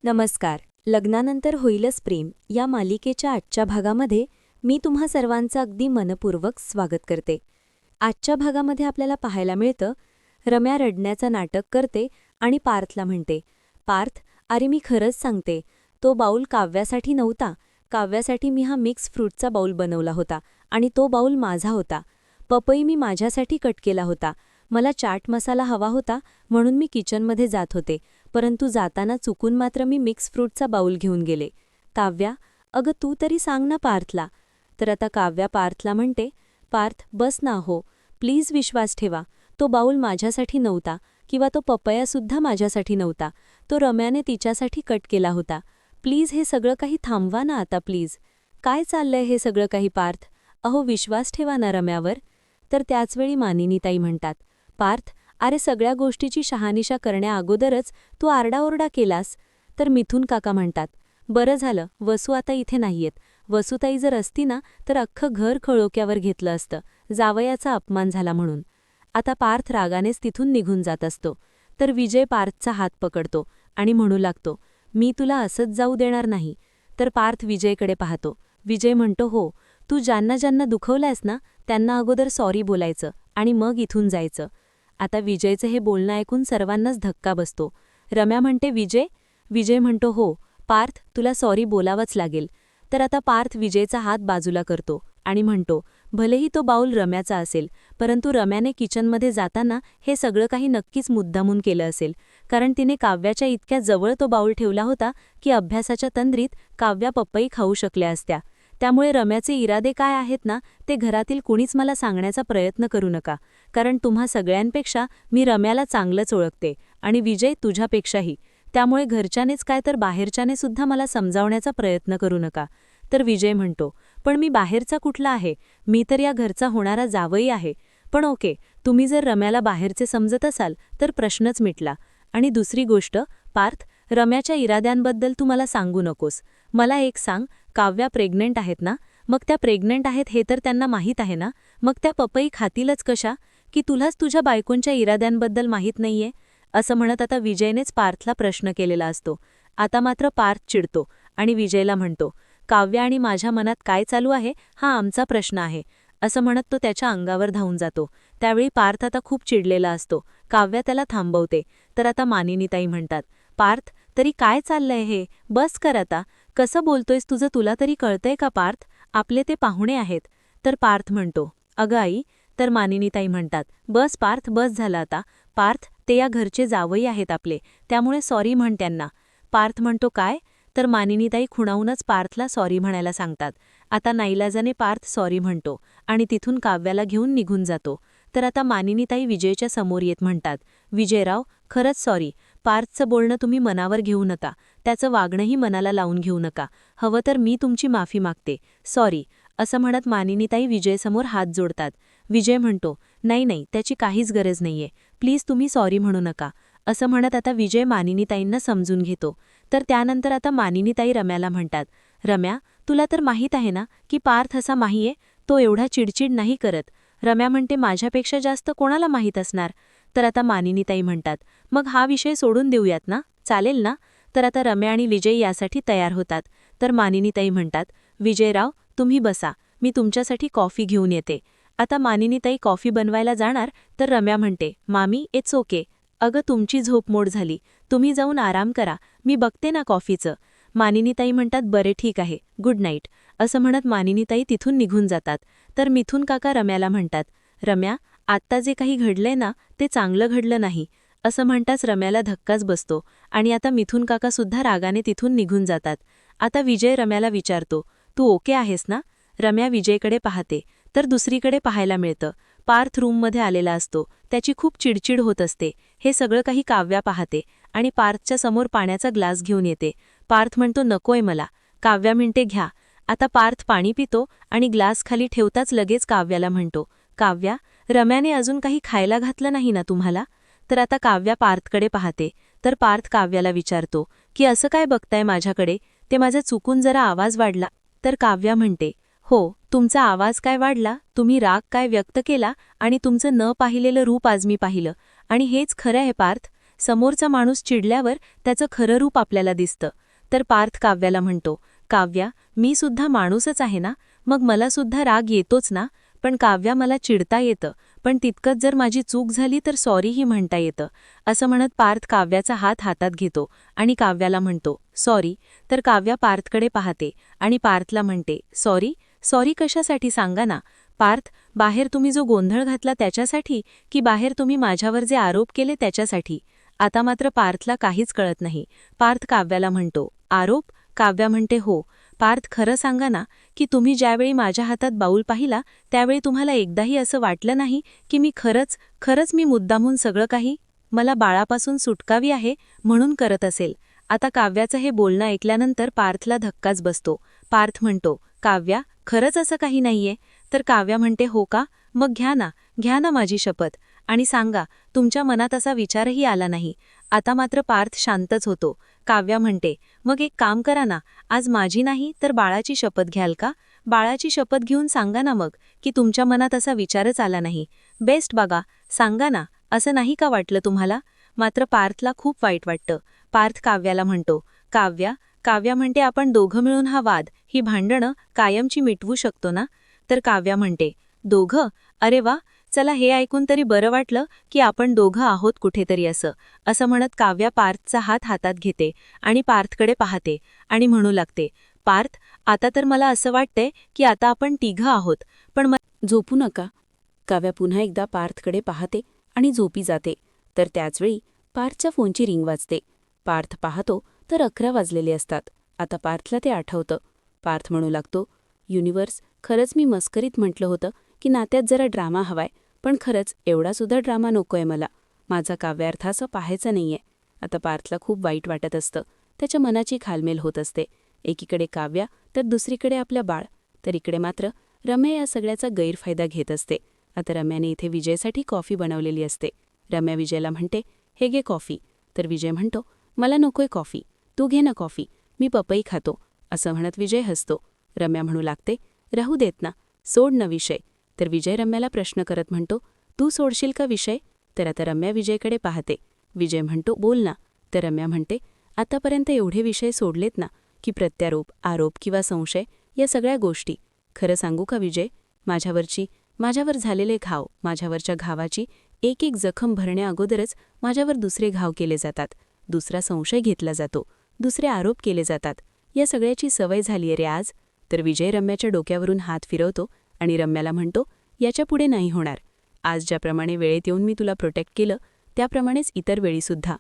नमस्कार. लग्नानंतर होईलच प्रेम या मालिकेच्या आजच्या भागामध्ये मी तुम्हा सर्वांचं अगदी मनपूर्वक स्वागत करते. आजच्या भागामध्ये आपल्याला पाहायला मिळतं, रम्या रडण्याचं नाटक करते आणि पार्थला म्हणते, पार्थ, अरे मी खरंच सांगते, तो बाऊल काव्यासाठी नव्हता. काव्यासाठी मी हा मिक्स फ्रूटचा बाऊल बनवला होता आणि तो बाऊल माझा होता. पपई मी माझ्यासाठी कट केला होता. मला चाट मसाला हवा होता म्हणून मी किचनमध्ये जात होते, परंतु जाताना चुकून मात्र मी मिक्स फ्रूटचा बाऊल घेऊन गेले. काव्या, अगं तू तरी सांग ना पार्थला. तर आता काव्या पार्थला म्हणते, पार्थ बस ना हो, प्लीज विश्वास ठेवा. तो बाऊल माझ्यासाठी नव्हता किंवा तो पपयासुद्धा माझ्यासाठी नव्हता. तो रम्याने तिच्यासाठी कट केला होता. प्लीज हे सगळं काही थांबवा ना आता प्लीज. काय चाललंय हे सगळं काही पार्थ? अहो विश्वास ठेवा ना रम्यावर. तर त्याचवेळी मानिनीताई म्हणतात, पार्थ, अरे सगळ्या गोष्टीची शहानिशा करण्याअगोदरच तू आरडाओरडा केलास. तर मिथून काका म्हणतात, बरं झालं वसू आता इथे नाहीयेत. वसुताई जर असती ना तर अख्खं घर खळोक्यावर घेतलं असतं. जावयाचा अपमान झाला म्हणून. आता पार्थ रागानेच तिथून निघून जात असतो. तर विजय पार्थचा हात पकडतो आणि म्हणू लागतो, मी तुला असंच जाऊ देणार नाही. तर पार्थ विजयकडे पाहतो. विजय म्हणतो, हो, तू ज्यांना ज्यांना दुखवलंयस ना त्यांना अगोदर सॉरी बोलायचं आणि मग इथून जायचं. आता विजयचं हे बोलणं ऐकून सर्वांनाच धक्का बसतो. रम्या म्हणते, विजय? विजय म्हणतो, हो पार्थ, तुला सॉरी बोलावंच लागेल. तर आता पार्थ विजयचा हात बाजूला करतो आणि म्हणतो, भलेही तो बाऊल रम्याचा असेल, परंतु रम्याने किचनमध्ये जाताना हे सगळं काही नक्कीच मुद्दामून केलं असेल, कारण तिने काव्याच्या इतक्या जवळ तो बाऊल ठेवला होता की अभ्यासाच्या तंद्रीत काव्या पपई खाऊ शकल्या असत्या. त्यामुळे रम्याचे इरादे काय आहेत ना ते घरातील कुणीच मला सांगण्याचा प्रयत्न करू नका, कारण तुम्हा सगळ्यांपेक्षा मी रम्याला चांगलंच ओळखते आणि विजय तुझ्यापेक्षाही. त्यामुळे घरच्यानेच काय तर बाहेरच्याने सुद्धा मला समजावण्याचा प्रयत्न करू नका. तर विजय म्हणतो, पण मी बाहेरचा कुठला आहे? मी तर या घरचा होणारा जावई आहे. पण ओके, तुम्ही जर रम्याला बाहेरचे समजत असाल तर प्रश्नच मिटला. आणि दुसरी गोष्ट, पार्थ, रम्याच्या इराद्यांबद्दल तू मला सांगू नकोस. मला एक सांग, काव्या प्रेग्नंट आहेत ना? मग त्या प्रेग्नंट आहेत हे तर त्यांना माहीत आहे ना? मग त्या पपई खातीलच कशा? की तुलाच तुझ्या बायकोंच्या इराद्यांबद्दल माहीत नाहीये? असं म्हणत आता विजयनेच पार्थला प्रश्न केलेला असतो. आता मात्र पार्थ चिडतो आणि विजयला म्हणतो, काव्या आणि माझ्या मनात काय चालू आहे हा आमचा प्रश्न आहे. असं म्हणत तो त्याच्या अंगावर धावून जातो. त्यावेळी पार्थ आता खूप चिडलेला असतो. काव्या त्याला थांबवते. तर आता मानिनीताई म्हणतात, पार्थ, तरी काय चाललंय हे? बस कर आता. कसं बोलतोयस तुझं तुला तरी कळतंय का पार्थ? आपले ते पाहुणे आहेत. तर पार्थ म्हणतो, अगं आई. तर मानिनीताई म्हणतात, बस पार्थ, बस झालं आता. पार्थ, ते या घरचे जावई आहेत आपले, त्यामुळे सॉरी म्हण त्यांना. पार्थ म्हणतो, काय? तर मानिनीताई खुणावूनच पार्थला सॉरी म्हणायला सांगतात. आता नाईलाजाने पार्थ सॉरी म्हणतो आणि तिथून काव्याला घेऊन निघून जातो. तर आता मानिनीताई विजयच्या समोर येत म्हणतात, विजयराव, खरंच सॉरी. पार्थचं बोलणं तुम्ही मनावर घेऊ नका. त्याचं वागणंही मनाला लावून घेऊ नका. हवं तर मी तुमची माफी मागते. सॉरी. असं म्हणत मानिनीताई विजयसमोर हात जोडतात. विजय म्हणतो, नाही नाही, त्याची काहीच गरज नाहीये. प्लीज तुम्ही सॉरी म्हणू नका. असं म्हणत आता विजय मानिनीताईंना समजून घेतो. तर त्यानंतर आता मानिनीताई रम्याला म्हणतात, रम्या, तुला तर माहीत आहे ना की पार्थ असा नाहीये, तो एवढा चिडचिड नाही करत. रम्या म्हणते, माझ्यापेक्षा जास्त कोणाला माहीत असणार? तर आता मानिनीताई म्हणतात, मग हा विषय सोडून देऊयात ना, चालेल ना? तर आता रम्या आणि विजय यासाठी तयार होतात. तर मानिनीताई म्हणतात, विजयराव, तुम्ही बसा, मी तुमच्यासाठी कॉफी घेऊन येते. आता मानिनीताई कॉफी बनवायला जाणार तर रम्या म्हणते, मामी, इट्स ओके. अगं तुमची झोपमोड झाली, तुम्ही जाऊन आराम करा, मी बघते ना कॉफीचं. मानिनीताई म्हणतात, बरे ठीक आहे, गुड नाईट. असं म्हणत मानिनीताई तिथून निघून जातात. तर मिथून काका रम्याला म्हणतात, रम्या, आत्ता जे काही घडलंय ना ते चांगलं घडलं नाही. असं म्हणताच रम्याला धक्काच बसतो आणि आता मिथून काका सुद्धा रागाने तिथून निघून जातात. आता विजय रम्याला विचारतो, तू ओके आहेस ना? रम्या विजयकडे पाहते. तर दुसरीकडे पाहायला मिळतं, पार्थ रूममध्ये आलेला असतो. त्याची खूप चिडचिड होत असते. हे सगळं काही काव्या पाहते आणि पार्थच्या समोर पाण्याचा ग्लास घेऊन येते. पार्थ म्हणतो, नकोय मला. काव्या म्हणते, घ्या. आता पार्थ पाणी पितो आणि ग्लास खाली ठेवताच लगेच काव्याला म्हणतो, काव्या, रम्याने अजून काही खायला घातलं नाही ना तुम्हाला? तर आता काव्या पार्थकडे पाहते. तर पार्थ काव्याला विचारतो की असं काय बघताय माझ्याकडे? ते माझा चुकून जरा आवाज वाढला. तर काव्या म्हणते, हो, तुमचा आवाज काय वाढला, तुम्ही राग काय व्यक्त केला आणि तुमचं न पाहिलेलं रूप आज मी पाहिलं. आणि हेच खरं आहे पार्थ, समोरचा माणूस चिडल्यावर त्याचं खरं रूप आपल्याला दिसतं. तर पार्थ काव्याला म्हणतो, काव्या, मी सुद्धा माणूसच आहे ना, मग मला सुद्धा राग येतोच ना. पण काव्या, मला चिडता येतं, पण तितकंच जर माझी चूक झाली तर सॉरीही म्हणता येतं. असं म्हणत पार्थ काव्याचा हात हातात घेतो आणि काव्याला म्हणतो, सॉरी. तर काव्या पार्थकडे पाहते आणि पार्थला म्हणते, सॉरी? सॉरी कशासाठी सांगा ना. पार्थ, बाहेर तुम्ही जो गोंधळ घातला त्याच्यासाठी, की बाहेर तुम्ही माझ्यावर जे आरोप केले त्याच्यासाठी? आता मात्र पार्थला काहीच कळत नाही. पार्थ काव्याला म्हणतो, आरोप? काव्या म्हणते, हो. पार्थ, खरं सांगा ना, की तुम्ही ज्यावेळी माझ्या हातात बाऊल पाहिला त्यावेळी तुम्हाला एकदाही असं वाटलं नाही की मी खरंच मी मुद्दामून सगळं काही मला बाळापासून सुटकावी आहे म्हणून करत असेल? आता काव्याचं हे बोलणं ऐकल्यानंतर पार्थला धक्काच बसतो. पार्थ म्हणतो, काव्या, खरंच असं काही नाहीये? तर काव्या म्हणते, हो का? मग घ्या ना माझी शपथ आणि सांगा, तुमच्या मनात असा विचारही आला नाही. आता मात्र पार्थ शांतच होतो. काव्या म्हणते, मग एक काम करा ना, आज माझी नाही तर बाळाची शपथ घ्याल का? बाळाची शपथ घेऊन सांगा ना मग, की तुमच्या मनात असा विचारच आला नाही. बेस्ट बघा, सांगा ना, असं नाही का वाटलं तुम्हाला? मात्र पार्थला खूप वाईट वाटतं. पार्थ काव्याला म्हणतो, काव्या म्हणते, आपण दोघं मिळून हा वाद, ही भांडणं कायमची मिटवू शकतो ना? तर काव्या म्हणते, दोघं? अरे वा, चला हे ऐकून तरी बरं वाटलं की आपण दोघं आहोत कुठेतरी असं म्हणत काव्या पार्थचा हात हातात घेते आणि पार्थकडे पाहते आणि म्हणू लागते, पार्थ, आता तर मला असं वाटतंय की आता आपण तिघं आहोत, पण झोपू नका. काव्या पुन्हा एकदा पार्थकडे पाहते आणि झोपी जाते. तर त्याचवेळी पार्थच्या फोनची रिंग वाजते. पार्थ पाहतो तर 11 वाजलेले असतात. आता पार्थला ते आठवतं. पार्थ म्हणू लागतो, युनिव्हर्स, खरंच मी मस्करीत म्हटलं होतं की नात्यात जरा ड्रामा हवाय, पण खरंच एवढासुद्धा ड्रामा नकोय मला. माझा काव्यार्थ असं पाहायचा नाहीये. आता पार्थला खूप वाईट वाटत असतं. त्याच्या मनाची घालमेल होत असते. एकीकडे काव्या तर दुसरीकडे आपल्या बाळ. तर इकडे मात्र रम्या या सगळ्याचा गैरफायदा घेत असते. आता रम्याने इथे विजयसाठी कॉफी बनवलेली असते. रम्या विजयला म्हणते, हे घे कॉफी. तर विजय म्हणतो, मला नकोय कॉफी, तू घे ना कॉफी, मी पपई खातो. असं म्हणत विजय हसतो. रम्या म्हणू लागते, राहू देत ना, सोड ना विषय. तर विजय रम्याला प्रश्न करत म्हणतो, तू सोडशील का विषय? तर आता रम्या विजयकडे पाहते. विजय म्हणतो, बोल ना. तर रम्या म्हणते, आतापर्यंत एवढे विषय सोडलेत ना, की प्रत्यारोप, आरोप किंवा संशय या सगळ्या गोष्टी. खरं सांगू का विजय, माझ्यावर झालेले घाव, माझ्यावरच्या घावाची एक एक जखम भरण्याअगोदरच माझ्यावर दुसरे घाव केले जातात, दुसरा संशय घेतला जातो, दुसरे आरोप केले जातात. या सगळ्याची सवय झालीये रे आज. तर विजय रम्याच्या डोक्यावरून हात फिरवतो आणि रम्याला म्हणतो, याच्यापुढे नाही होणार. आज ज्याप्रमाणे वेळेत येऊन मी तुला प्रोटेक्ट केलं त्याप्रमाणेच इतर वेळीसुद्धा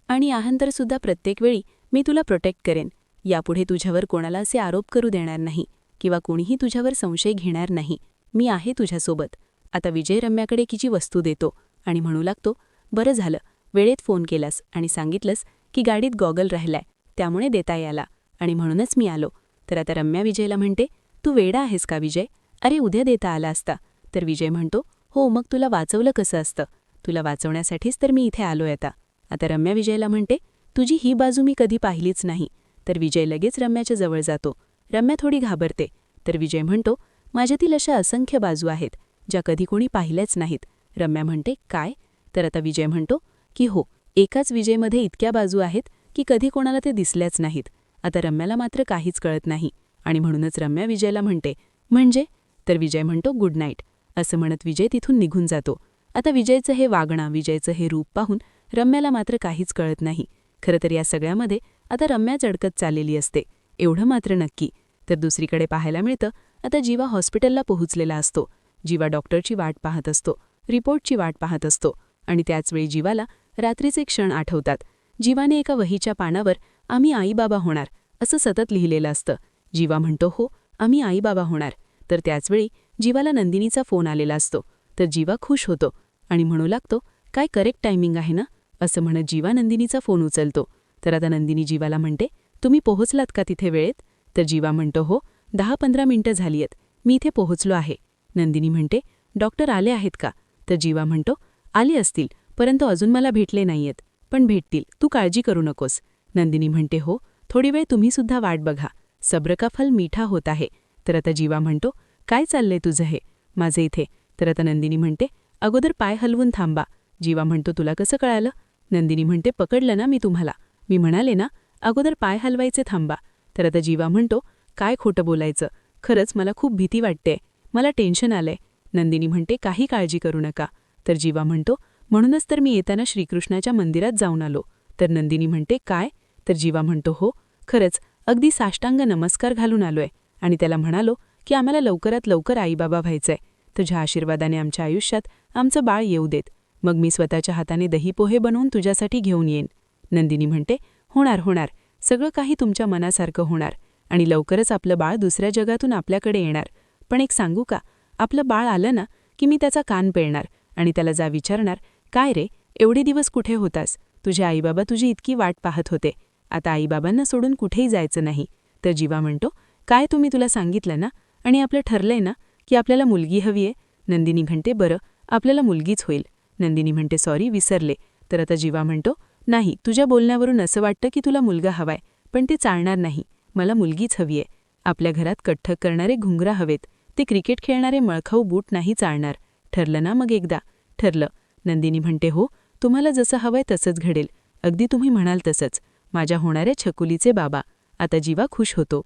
आणि यानंतरसुद्धा प्रत्येक वेळी मी तुला प्रोटेक्ट करेन. यापुढे तुझ्यावर कोणाला असे आरोप करू देणार नाही किंवा कोणीही तुझ्यावर संशय घेणार नाही. मी आहे तुझ्यासोबत. आता विजय रम्याकडे किची वस्तू देतो आणि म्हणू लागतो, बरं झालं, वेळेत फोन केलास आणि सांगितलंस की गाडीत गॉगल राहिलाय, त्यामुळे देता याला आणि म्हणूनच मी आलो. तर आता रम्या विजयला म्हणते, तू वेडा आहेस का विजय? अरे उद्या देता आला असता. तर विजय म्हणतो, हो, मग तुला वाचवलं कसं असतं? तुला वाचवण्यासाठीच तर मी इथे आलोय आता. आता रम्या विजयला म्हणते, तुझी ही बाजू मी कधी पाहिलीच नाही. तर विजय लगेच रम्याच्या जवळ जातो. रम्या थोडी घाबरते. तर विजय म्हणतो, माझ्यातील अशा असंख्य बाजू आहेत ज्या कधी कोणी पाहिल्याच नाहीत. रम्या म्हणते, काय? तर आता विजय म्हणतो की हो, एकाच विजयमध्ये इतक्या बाजू आहेत की कधी कोणाला ते दिसल्याच नाहीत. आता रम्याला मात्र काहीच कळत नाही आणि म्हणूनच रम्या विजयला म्हणते, म्हणजे? तर विजय म्हणतो, गुड नाईट. असं म्हणत विजय तिथून निघून जातो. आता विजयचं हे वागणं, विजयचं हे रूप पाहून रम्याला मात्र काहीच कळत नाही. खरं तर या सगळ्यामध्ये आता रम्याच अडकत चाललेली असते, एवढं मात्र नक्की. तर दुसरीकडे पाहायला मिळतं, आता जीवा हॉस्पिटलला पोहोचलेला असतो. जीवा डॉक्टरची वाट पाहत असतो, रिपोर्टची वाट पाहत असतो आणि त्याचवेळी जीवाला रात्रीचे क्षण आठवतात. जीवाने एका वहीच्या पानावर आम्ही आईबाबा होणार असं सतत लिहिलेलं असतं. जीवा म्हणतो, हो, आम्ही आईबाबा होणार. तर त्याचवेळी जीवाला नंदिनीचा फोन आलेला असतो. तर जीवा खुश होतो आणि म्हणू लागतो, काय करेक्ट टायमिंग आहे ना. असं म्हणत जीवा नंदिनीचा फोन उचलतो. तर आता नंदिनी जीवाला म्हणते, तुम्ही पोहोचलात का तिथे वेळेत? तर जीवा म्हणतो, हो, 10-15 मिनिटं झाली आहेत, मी इथे पोहोचलो आहे. नंदिनी म्हणते, डॉक्टर आले आहेत का? तर जीवा म्हणतो, आले असतील, परंतु अजून मला भेटले नाहीयेत, पण भेटतील, तू काळजी करू नकोस. नंदिनी म्हणते, हो, थोडी वेळ तुम्हीसुद्धा वाट बघा, सब्र का फल मीठा होत आहे. तर आता जीवा म्हणतो, काय चाललंय तुझं हे माझे इथे? तर आता नंदिनी म्हणते, अगोदर पाय हलवून थांबा. जीवा म्हणतो, तुला कसं कळालं? नंदिनी म्हणते, पकडलं ना मी तुम्हाला. मी म्हणाले ना अगोदर पाय हलवायचे थांबा. तर आता जीवा म्हणतो, काय खोटं बोलायचं, खरंच मला खूप भीती वाटते, मला टेन्शन आलंय. नंदिनी म्हणते, काही काळजी करू नका. तर जीवा म्हणतो, म्हणूनच तर मी येताना श्रीकृष्णाच्या मंदिरात जाऊन आलो. तर नंदिनी म्हणते, काय? तर जीवा म्हणतो, हो खरंच, अगदी साष्टांग नमस्कार घालून आलोय आणि त्याला म्हणालो की आम्हाला लवकरात लवकर आईबाबा व्हायचंय. तुझ्या आशीर्वादाने आमच्या आयुष्यात आमचं बाळ येऊ देत. मग मी स्वतःच्या हाताने दही पोहे बनवून तुझ्यासाठी घेऊन येईन. नंदिनी म्हणते, होणार होणार, सगळं काही तुमच्या मनासारखं होणार आणि लवकरच आपलं बाळ दुसऱ्या जगातून आपल्याकडे येणार. पण एक सांगू का, आपलं बाळ आलं ना की मी त्याचा कान पेळणार आणि त्याला जा विचारणार, काय रे एवढे दिवस कुठे होतास, तुझे आईबाबा तुझी इतकी वाट पाहत होते, आता आईबाबांना सोडून कुठेही जायचं नाही. तर जीवा म्हणतो, काय तुम्ही तुला सांगितलं ना आणि आपलं ठरलंय ना की आपल्याला मुलगी हवीये. नंदिनी म्हणते, बरं आपल्याला मुलगीच होईल. नंदिनी म्हणते, सॉरी विसरले. तर आता जीवा म्हणतो, नाही तुझ्या बोलण्यावरून असं वाटतं की तुला मुलगा हवाय, पण ते चालणार नाही, मला मुलगीच हवीये. आपल्या घरात कठ्ठक करणारे घुंगरा हवेत, ते क्रिकेट खेळणारे मळखाऊ बूट नाही चालणार. ठरलं ना मग एकदा? ठरलं. नंदिनी म्हणते, हो तुम्हाला जसं हवंय तसंच घडेल, अगदी तुम्ही म्हणाल तसंच, माझ्या होणाऱ्या छकुलीचे बाबा. आता जीवा खुश होतो.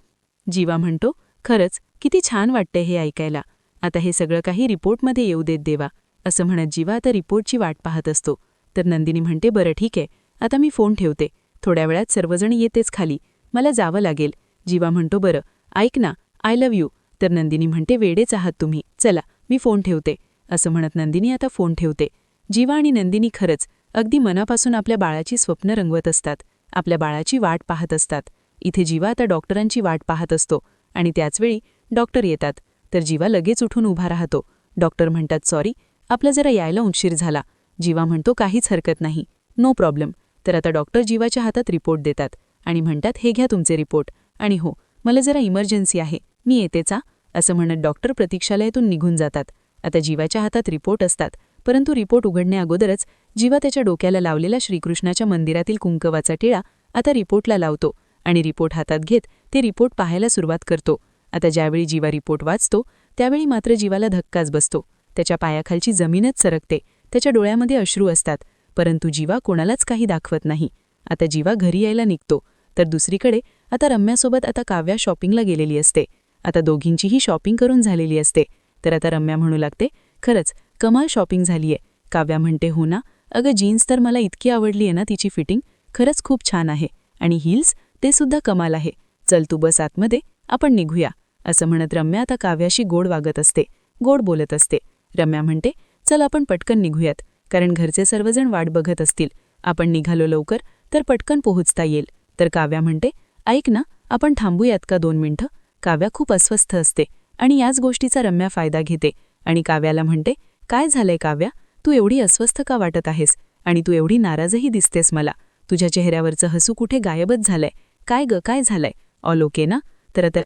जीवा म्हणतो, खरंच किती छान वाटतंय हे ऐकायला, आता हे सगळं काही रिपोर्टमध्ये येऊ देत देवा. असं म्हणत जीवा आता रिपोर्टची वाट पाहत असतो. तर नंदिनी म्हणते, बरं ठीक आहे, आता मी फोन ठेवते, थोड्या वेळात सर्वजण येतेच खाली, मला जावं लागेल. जीवा म्हणतो, बरं ऐक ना, आय लव्ह यू. तर नंदिनी म्हणते, वेडेच आहात तुम्ही, चला मी फोन ठेवते. असं म्हणत नंदिनी आता फोन ठेवते. जीवा आणि नंदिनी खरंच अगदी मनापासून आपल्या बाळाची स्वप्न रंगवत असतात, आपल्या बाळाची वाट पाहत असतात. इथे जीवा आता डॉक्टरांची वाट पाहत असतो आणि त्याचवेळी डॉक्टर येतात. तर जीवा लगेच उठून उभा राहतो. डॉक्टर म्हणतात, सॉरी आपला जरा यायला उशीर झाला. जीवा म्हणतो, काहीच हरकत नाही, नो प्रॉब्लेम. तर आता डॉक्टर जीवाच्या हातात रिपोर्ट देतात आणि म्हणतात, हे घ्या तुमचे रिपोर्ट, आणि हो मला जरा इमर्जन्सी आहे, मी येतेच. असं म्हणत डॉक्टर प्रतीक्षालयातून निघून जातात. आता जीवाच्या हातात रिपोर्ट असतात, परंतु रिपोर्ट उघडण्याअगोदरच जीवा त्याच्या डोक्याला लावलेला श्रीकृष्णाच्या मंदिरातील कुंकवाचा टिळा आता रिपोर्टला लावतो आणि रिपोर्ट हातात घेत ते रिपोर्ट पाहायला सुरुवात करतो. आता ज्यावेळी जीवा रिपोर्ट वाचतो त्यावेळी मात्र जीवाला धक्काच बसतो. त्याच्या पायाखालची जमीनच सरकते, त्याच्या डोळ्यामध्ये अश्रू असतात, परंतु जीवा कोणालाच काही दाखवत नाही. आता जीवा घरी यायला निघतो. तर दुसरीकडे आता रम्यासोबत आता काव्या शॉपिंगला गेलेली असते. आता दोघींचीही शॉपिंग करून झालेली असते. तर आता रम्या म्हणू लागते, खरंच कमाल शॉपिंग झालीये. काव्या म्हणते, हो ना, अगं जीन्स तर मला इतकी आवडली आहे ना, तिची फिटिंग खरंच खूप छान आहे, आणि हिल्स ते सुद्धा कमाल आहे, चल तू बस आतमध्ये, आपण निघूया. असं म्हणत रम्या आता काव्याशी गोड वागत असते, गोड बोलत असते. रम्या म्हणते, चल आपण पटकन निघूयात, कारण घरचे सर्वजण वाट बघत असतील, आपण निघालो लवकर तर पटकन पोहोचता येईल. तर काव्या म्हणते, ऐक ना, आपण थांबूयात का 2 मिनिटं. काव्या खूप अस्वस्थ असते आणि याच गोष्टीचा रम्या फायदा घेते आणि काव्याला म्हणते, काय झालंय काव्या, तू एवढी अस्वस्थ का वाटत आहेस आणि तू एवढी नाराजही दिसतेस मला, तुझ्या चेहऱ्यावरचं हसू कुठे गायबच झालंय, काय ग, काय झालंय, ऑल ओके ना. तर आता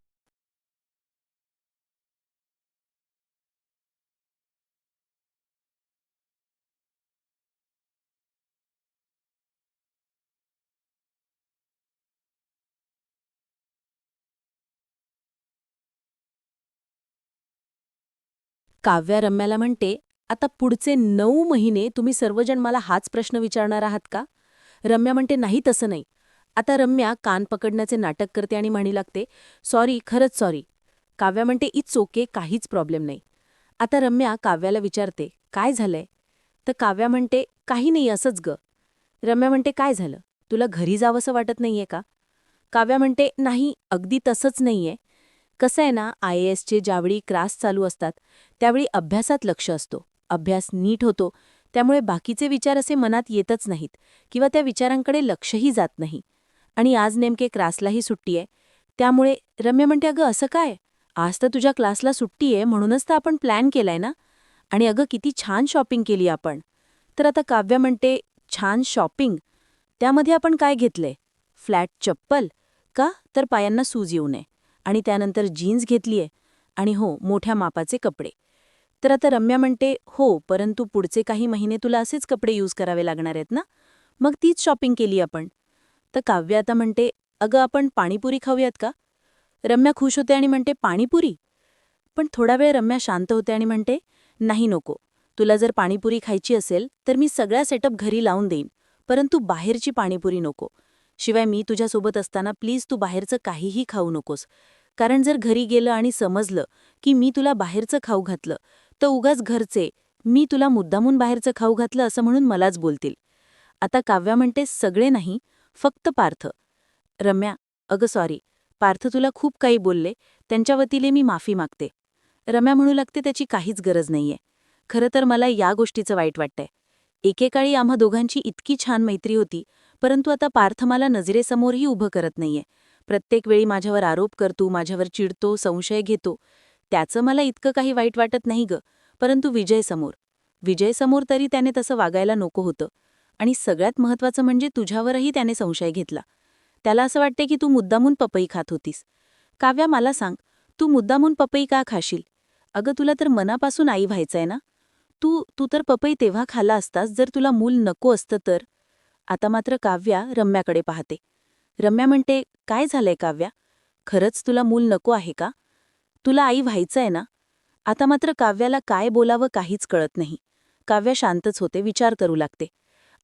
काव्या रम्याला म्हणते, आता पुढचे 9 महिने तुम्ही सर्वजण मला हाच प्रश्न विचारणार आहात का? रम्या म्हणते, नाही तसं नाही. आता रम्या कान पकडण्याचे नाटक करते आणि म्हणी लागते, सॉरी, खरंच सॉरी. काव्या म्हणते, इट्स ओके, काहीच प्रॉब्लेम नाही. आता रम्या काव्याला विचारते, काय झालंय? तर काव्या म्हणते, काही नाही, असंच ग. रम्या म्हणते, काय झालं, तुला घरी जावंसं वाटत नाहीये का? काव्या म्हणते, नाही, अगदी तसंच नाहीये. कसं आहे ना, IASचे ज्यावेळी क्लास चालू असतात त्यावेळी अभ्यासात लक्ष असतो, अभ्यास नीट होतो, त्यामुळे बाकीचे विचार असे मनात येतच नाहीत किंवा त्या विचारांकडे लक्षही जात नाही. आणि आज नेमके क्लासलाही सुट्टी आहे, त्यामुळे रम्या म्हणते, अगं असं काय, आज तर तुझ्या क्लासला सुट्टी आहे म्हणूनच तर आपण प्लॅन केलाय ना, आणि अगं किती छान शॉपिंग केली आपण. तर आता काव्या म्हणते, छान शॉपिंग, त्यामध्ये आपण काय घेतलंय, फ्लॅट चप्पल का, तर पायांना सूज येऊ नये, आणि त्यानंतर जीन्स घेतलीये, आणि हो, मोठ्या मापाचे कपडे. तर आता रम्या म्हणते, हो, परंतु पुढचे काही महिने तुला असेच कपडे यूज करावे लागणार आहेत ना, मग तीच शॉपिंग केली आपण. तर काव्य आता म्हणते, अगं आपण पाणीपुरी खाऊयात का? रम्या खुश होते आणि म्हणते, पाणीपुरी? पण थोडा वेळ रम्या शांत होते आणि म्हणते, नाही नको, तुला जर पाणीपुरी खायची असेल तर मी सगळा सेटअप घरी लावून देईन, परंतु बाहेरची पाणीपुरी नको. शिवाय मी तुझ्यासोबत असताना प्लीज तू बाहेरचं काहीही खाऊ नकोस. कारण जर घरी गेलं आणि समजलं की मी तुला बाहेरचं खाऊ घातलं, तर उगाच घरचे मी तुला मुद्दामून बाहेरचं खाऊ घातलं असं म्हणून मलाच बोलतील. आता काव्या म्हणते सगळे नाही, फक्त पार्थ. रम्या, अगं सॉरी, पार्थ तुला खूप काही बोलले, त्यांच्या वतीने मी माफी मागते. रम्या म्हणू लागते त्याची काहीच गरज नाहीये. खरं तर मला या गोष्टीचं वाईट वाटतंय. एकेकाळी आम्हा दोघांची इतकी छान मैत्री होती, परंतु आता पार्थ मला नजरेसमोरही उभं करत नाहीये. प्रत्येक वेळी माझ्यावर आरोप करतो, माझ्यावर चिडतो, संशय घेतो. त्याचं मला इतकं काही वाईट वाटत नाही गं, परंतु विजयसमोर तरी त्याने तसं वागायला नको होतं. आणि सगळ्यात महत्त्वाचं म्हणजे तुझ्यावरही त्याने संशय घेतला. त्याला असं वाटते की तू मुद्दामून पपई खात होतीस. काव्या, मला सांग, तू मुद्दामून पपई का खाशील? अगं तुला तर मनापासून आई व्हायचंय ना. तू तर पपई तेव्हा खाल्ला असतास जर तुला मूल नको असतं तर. आता मात्र काव्या रम्याकडे पाहते. रम्या म्हणते, काय झालंय काव्या? खरंच तुला मूल नको आहे का? तुला आई व्हायचंय ना? आता मात्र काव्याला काय बोलावं काहीच कळत नाही. काव्या शांतच होते, विचार करू लागते.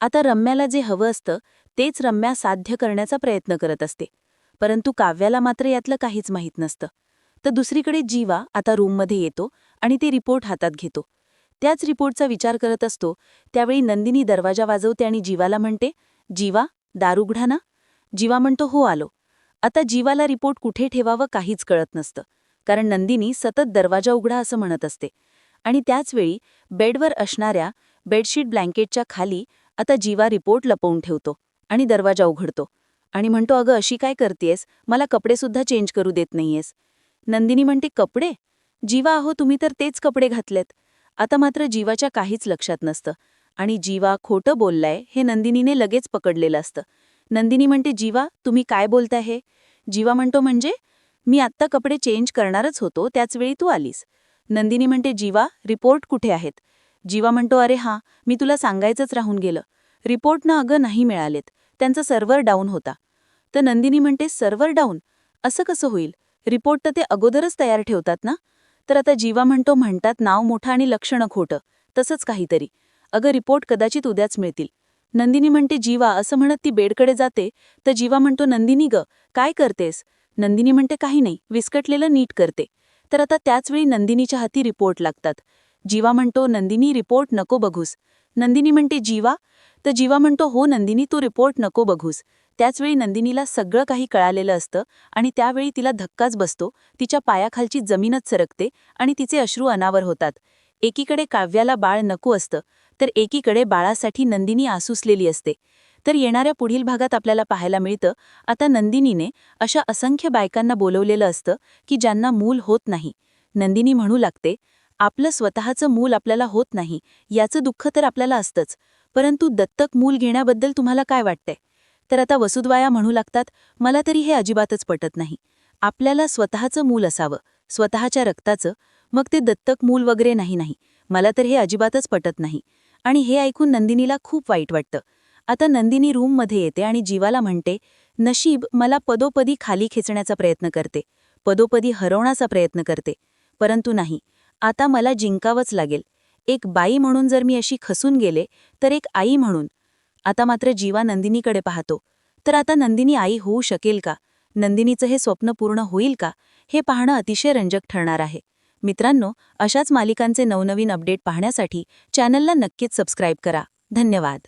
आता रम्याला जे हवं असतं तेच रम्या साध्य करण्याचा प्रयत्न करत असते. परंतु काव्याला मात्र यातलं काहीच माहीत नसतं. तर दुसरीकडे जीवा आता रूममध्ये येतो आणि ते रिपोर्ट हातात घेतो. त्याच रिपोर्टचा विचार करत असतो त्यावेळी नंदिनी दरवाजा वाजवते आणि जीवाला म्हणते, जीवा, दार उघडा ना. जीवा म्हणतो, हो आलो. आता जीवाला रिपोर्ट कुठे ठेवावं काहीच कळत नसतं, कारण नंदिनी सतत दरवाजा उघडा असं म्हणत असते. आणि त्याचवेळी बेडवर असणाऱ्या बेडशीट ब्लँकेटच्या खाली आता जीवा रिपोर्ट लपवून ठेवतो आणि दरवाजा उघडतो आणि म्हणतो, अगं अशी काय करतेयस, मला कपडेसुद्धा चेंज करू देत नाहीयेस. नंदिनी म्हणते, कपडे? जीवा, अहो तुम्ही तर तेच कपडे घातलेत. आता मात्र जीवाच्या काहीच लक्षात नसतं आणि जीवा खोटं बोललाय हे नंदिनीने लगेच पकडलेलं असतं. नंदिनी म्हणते, जीवा तुम्ही काय बोलताय हे? जीवा म्हणतो, म्हणजे मी आत्ता कपडे चेंज करणारच होतो त्याचवेळी तू आलीस. नंदिनी म्हणते, जीवा रिपोर्ट कुठे आहेत? जीवा म्हणतो, अरे हां, मी तुला सांगायचंच राहून गेलं. रिपोर्ट ना अगं नाही मिळालेत, त्यांचा सर्व्हर डाऊन होता. तर नंदिनी म्हणते, सर्व्हर डाऊन? असं कसं होईल? रिपोर्ट तर ते अगोदरच तयार ठेवतात ना. तर आता जीवा म्हणतात नाव मोठं आणि लक्षणं खोटं, तसंच काहीतरी. अगं रिपोर्ट कदाचित उद्याच मिळतील. नंदिनी म्हणते, जीवा असं म्हणत ती बेडकडे जाते. तर जीवा म्हणतो, नंदिनी ग, काय करतेस? नंदिनी म्हणते, काही नाही, विस्कटलेलं नीट करते. तर आता त्याचवेळी नंदिनीच्या हाती रिपोर्ट लागतात. जीवा म्हणतो, नंदिनी रिपोर्ट नको बघूस. नंदिनी म्हणते, जीवा? तर जीवा म्हणतो, हो नंदिनी, तू रिपोर्ट नको बघूस. त्याचवेळी नंदिनीला सगळं काही कळालेलं असतं आणि त्यावेळी तिला धक्काच बसतो, तिच्या पायाखालची जमीनच सरकते आणि तिचे अश्रू अनावर होतात. एकीकडे काव्याला बाळ नको असतं, तर एकीकडे बाळासाठी नंदिनी आसुसलेली असते. तर येणाऱ्या पुढील भागात आपल्याला पाहायला मिळतं, आता नंदिनीने अशा असंख्य बायकांना बोलवलेलं असतं की ज्यांना मूल होत नाही. नंदिनी म्हणू लागते, आपलं स्वतःचं मूल आपल्याला होत नाही याचं दुःख तर आपल्याला असतंच, परंतु दत्तक मूल घेण्याबद्दल तुम्हाला काय वाटतंय? तर आता वसुधवाया म्हणू लागतात, मला तरी हे अजिबातच पटत नाही. आपल्याला स्वतःचं मूल असावं, स्वतःच्या रक्ताचं, मग ते दत्तक मूल वगैरे नाही. मला तर हे अजिबातच पटत नाही. आणि हे ऐकून नंदिनीला खूप वाईट वाटतं. आता नंदिनी रूममध्ये येते आणि जीवाला म्हणते, नशीब मला पदोपदी खाली खेचण्याचा प्रयत्न करते, पदोपदी हरवण्याचा प्रयत्न करते, परंतु नाही, आता मला जिंकावंच लागेल. एक बाई म्हणून जर मी अशी खसून गेले, तर एक आई म्हणून. आता मात्र जीवा नंदिनीकडे पाहतो. तर आता नंदिनी आई होऊ शकेल का? नंदिनीचं हे स्वप्न पूर्ण होईल का? हे पाहणं अतिशय रंजक ठरणार आहे. मित्रांनो, अशाच मालिकांचे नवनवीन अपडेट पाहण्यासाठी चॅनलला नक्कीच सबस्क्राईब करा. धन्यवाद.